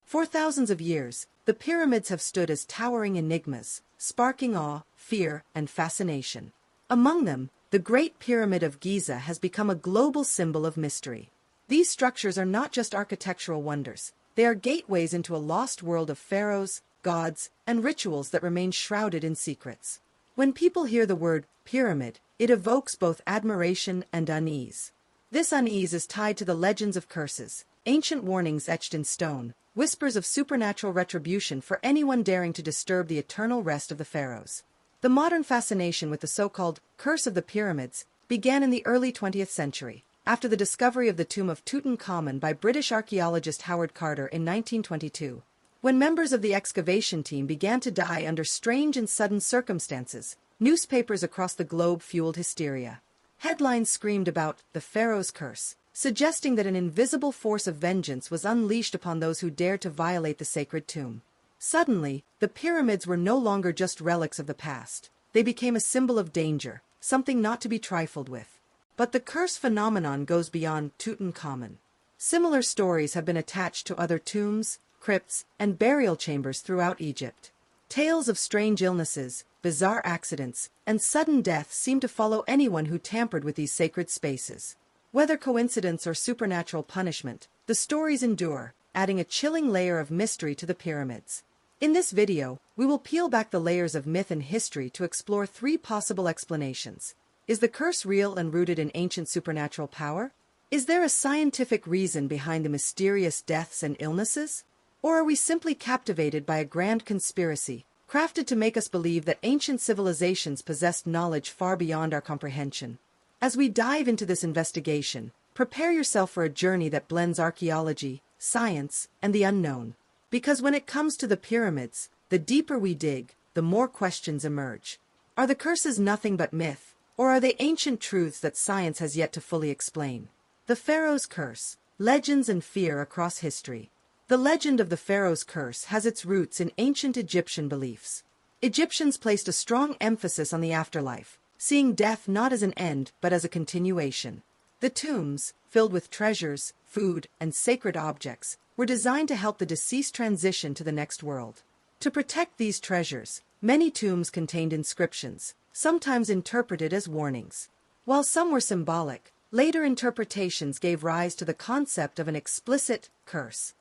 For thousands of years, the pyramids have stood as towering enigmas, sparking awe, fear, and fascination. Among them, the Great Pyramid of Giza has become a global symbol of mystery. These structures are not just architectural wonders, they are gateways into a lost world of pharaohs, gods, and rituals that remain shrouded in secrets. When people hear the word pyramid, it evokes both admiration and unease. This unease is tied to the legends of curses, ancient warnings etched in stone, whispers of supernatural retribution for anyone daring to disturb the eternal rest of the pharaohs. The modern fascination with the so-called Curse of the Pyramids began in the early 20th century, after the discovery of the tomb of Tutankhamun by British archaeologist Howard Carter in 1922. When members of the excavation team began to die under strange and sudden circumstances, newspapers across the globe fueled hysteria. Headlines screamed about the Pharaoh's curse, suggesting that an invisible force of vengeance was unleashed upon those who dared to violate the sacred tomb. Suddenly, the pyramids were no longer just relics of the past. They became a symbol of danger, something not to be trifled with. But the curse phenomenon goes beyond Tutankhamun. Similar stories have been attached to other tombs, crypts, and burial chambers throughout Egypt. Tales of strange illnesses, bizarre accidents, and sudden death seem to follow anyone who tampered with these sacred spaces. Whether coincidence or supernatural punishment, the stories endure, adding a chilling layer of mystery to the pyramids. In this video, we will peel back the layers of myth and history to explore three possible explanations. Is the curse real and rooted in ancient supernatural power? Is there a scientific reason behind the mysterious deaths and illnesses? Or are we simply captivated by a grand conspiracy, crafted to make us believe that ancient civilizations possessed knowledge far beyond our comprehension? As we dive into this investigation, prepare yourself for a journey that blends archaeology, science, and the unknown. Because when it comes to the pyramids, the deeper we dig, the more questions emerge. Are the curses nothing but myth, or are they ancient truths that science has yet to fully explain? The Pharaoh's Curse, legends and fear across history. The legend of the Pharaoh's Curse has its roots in ancient Egyptian beliefs. Egyptians placed a strong emphasis on the afterlife, seeing death not as an end but as a continuation. The tombs, filled with treasures, food, and sacred objects, were designed to help the deceased transition to the next world. To protect these treasures, many tombs contained inscriptions, sometimes interpreted as warnings. While some were symbolic, later interpretations gave rise to the concept of an explicit curse.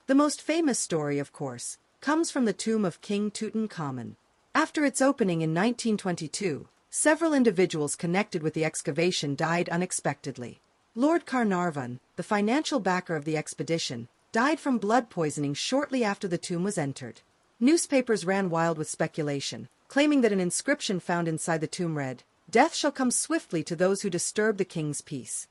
The most famous story, of course, comes from the tomb of King Tutankhamun. After its opening in 1922, several individuals connected with the excavation died unexpectedly. Lord Carnarvon, the financial backer of the expedition, died from blood poisoning shortly after the tomb was entered. Newspapers ran wild with speculation, claiming that an inscription found inside the tomb read, "Death shall come swiftly to those who disturb the king's peace."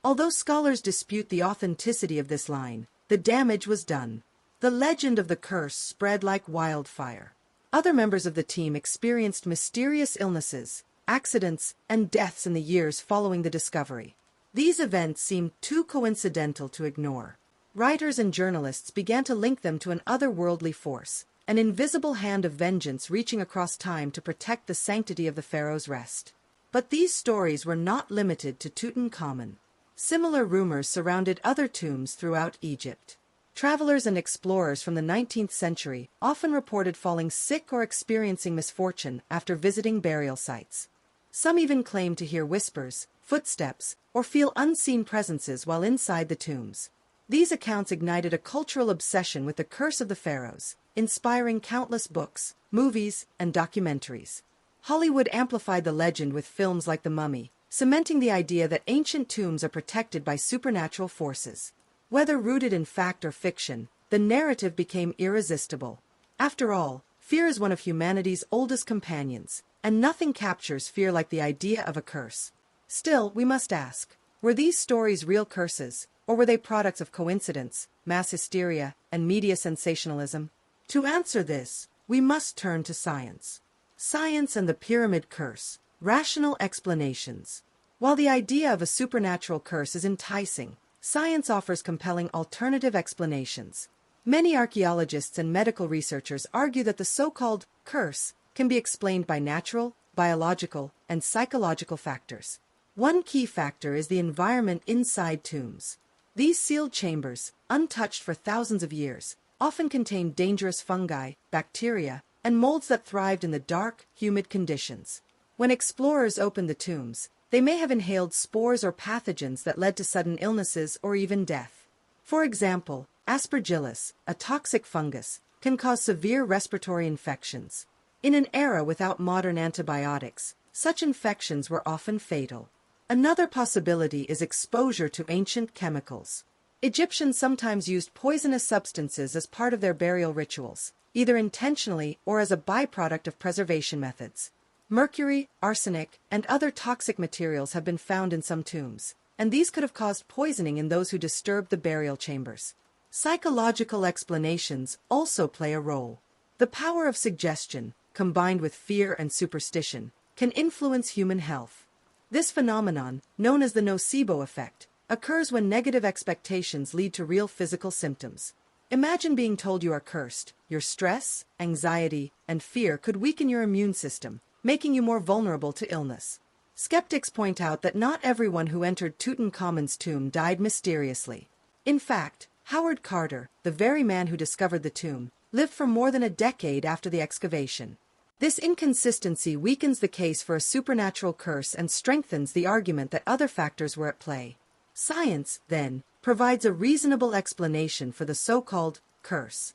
Although scholars dispute the authenticity of this line, the damage was done. The legend of the curse spread like wildfire. Other members of the team experienced mysterious illnesses, accidents, and deaths in the years following the discovery. These events seemed too coincidental to ignore. Writers and journalists began to link them to an otherworldly force, an invisible hand of vengeance reaching across time to protect the sanctity of the pharaoh's rest. But these stories were not limited to Tutankhamun. Similar rumors surrounded other tombs throughout Egypt. Travelers and explorers from the 19th century often reported falling sick or experiencing misfortune after visiting burial sites. Some even claimed to hear whispers, footsteps, or feel unseen presences while inside the tombs. These accounts ignited a cultural obsession with the curse of the pharaohs, inspiring countless books, movies, and documentaries. Hollywood amplified the legend with films like The Mummy, cementing the idea that ancient tombs are protected by supernatural forces. Whether rooted in fact or fiction, the narrative became irresistible. After all, fear is one of humanity's oldest companions, and nothing captures fear like the idea of a curse. Still, we must ask, were these stories real curses, or were they products of coincidence, mass hysteria, and media sensationalism? To answer this, we must turn to science. Science and the Pyramid Curse, rational explanations. While the idea of a supernatural curse is enticing, science offers compelling alternative explanations. Many archaeologists and medical researchers argue that the so-called curse can be explained by natural, biological, and psychological factors. One key factor is the environment inside tombs. These sealed chambers, untouched for thousands of years, often contained dangerous fungi, bacteria, and molds that thrived in the dark, humid conditions. When explorers opened the tombs, they may have inhaled spores or pathogens that led to sudden illnesses or even death. For example, Aspergillus, a toxic fungus, can cause severe respiratory infections. In an era without modern antibiotics, such infections were often fatal. Another possibility is exposure to ancient chemicals. Egyptians sometimes used poisonous substances as part of their burial rituals, either intentionally or as a byproduct of preservation methods. Mercury, arsenic, and other toxic materials have been found in some tombs, and these could have caused poisoning in those who disturbed the burial chambers. Psychological explanations also play a role. The power of suggestion, combined with fear and superstition, can influence human health. This phenomenon, known as the nocebo effect, occurs when negative expectations lead to real physical symptoms. Imagine being told you are cursed. Your stress, anxiety, and fear could weaken your immune system, making you more vulnerable to illness. Skeptics point out that not everyone who entered Tutankhamun's tomb died mysteriously. In fact, Howard Carter, the very man who discovered the tomb, lived for more than a decade after the excavation. This inconsistency weakens the case for a supernatural curse and strengthens the argument that other factors were at play. Science, then, provides a reasonable explanation for the so-called curse.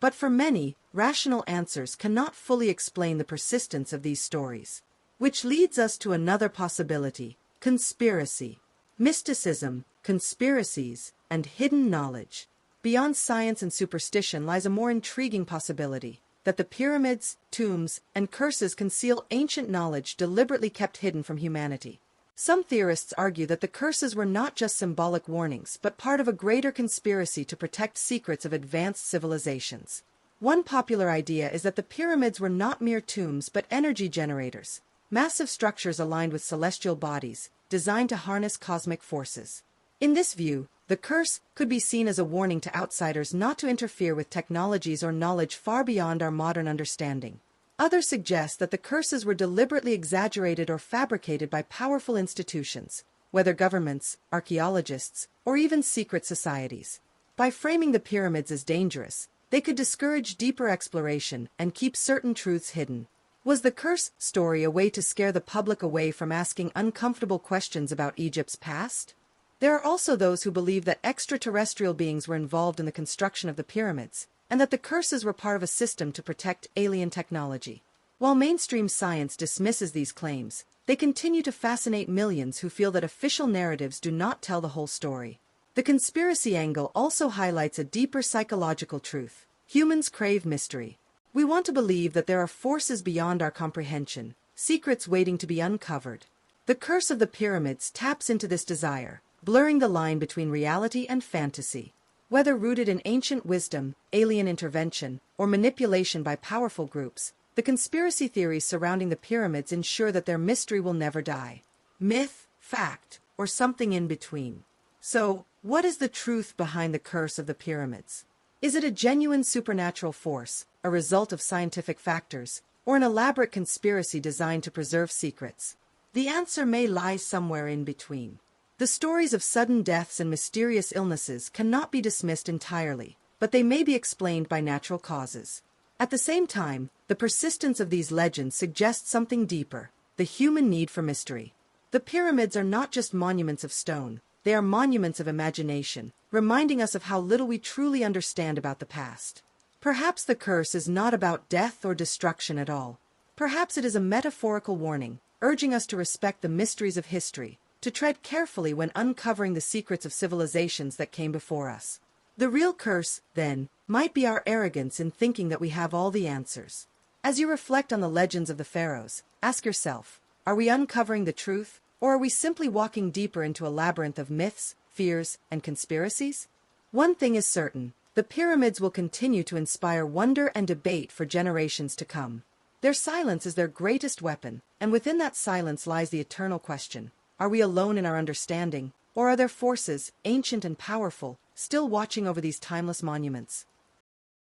But for many, rational answers cannot fully explain the persistence of these stories. Which leads us to another possibility: conspiracy. Mysticism, conspiracies, and hidden knowledge. Beyond science and superstition lies a more intriguing possibility: that the pyramids, tombs, and curses conceal ancient knowledge deliberately kept hidden from humanity. Some theorists argue that the curses were not just symbolic warnings but part of a greater conspiracy to protect secrets of advanced civilizations. One popular idea is that the pyramids were not mere tombs but energy generators, massive structures aligned with celestial bodies, designed to harness cosmic forces. In this view, the curse could be seen as a warning to outsiders not to interfere with technologies or knowledge far beyond our modern understanding. Others suggest that the curses were deliberately exaggerated or fabricated by powerful institutions, whether governments, archaeologists, or even secret societies. By framing the pyramids as dangerous, they could discourage deeper exploration and keep certain truths hidden. Was the curse story a way to scare the public away from asking uncomfortable questions about Egypt's past? There are also those who believe that extraterrestrial beings were involved in the construction of the pyramids, and that the curses were part of a system to protect alien technology. While mainstream science dismisses these claims, they continue to fascinate millions who feel that official narratives do not tell the whole story. The conspiracy angle also highlights a deeper psychological truth. Humans crave mystery. We want to believe that there are forces beyond our comprehension, secrets waiting to be uncovered. The curse of the pyramids taps into this desire, blurring the line between reality and fantasy. Whether rooted in ancient wisdom, alien intervention, or manipulation by powerful groups, the conspiracy theories surrounding the pyramids ensure that their mystery will never die. Myth, fact, or something in between. So, what is the truth behind the curse of the pyramids? Is it a genuine supernatural force, a result of scientific factors, or an elaborate conspiracy designed to preserve secrets? The answer may lie somewhere in between. The stories of sudden deaths and mysterious illnesses cannot be dismissed entirely, but they may be explained by natural causes. At the same time, the persistence of these legends suggests something deeper: the human need for mystery. The pyramids are not just monuments of stone, they are monuments of imagination, reminding us of how little we truly understand about the past. Perhaps the curse is not about death or destruction at all. Perhaps it is a metaphorical warning, urging us to respect the mysteries of history, to tread carefully when uncovering the secrets of civilizations that came before us. The real curse, then, might be our arrogance in thinking that we have all the answers. As you reflect on the legends of the pharaohs, ask yourself, are we uncovering the truth, or are we simply walking deeper into a labyrinth of myths, fears, and conspiracies? One thing is certain: the pyramids will continue to inspire wonder and debate for generations to come. Their silence is their greatest weapon, and within that silence lies the eternal question: are we alone in our understanding, or are there forces, ancient and powerful, still watching over these timeless monuments?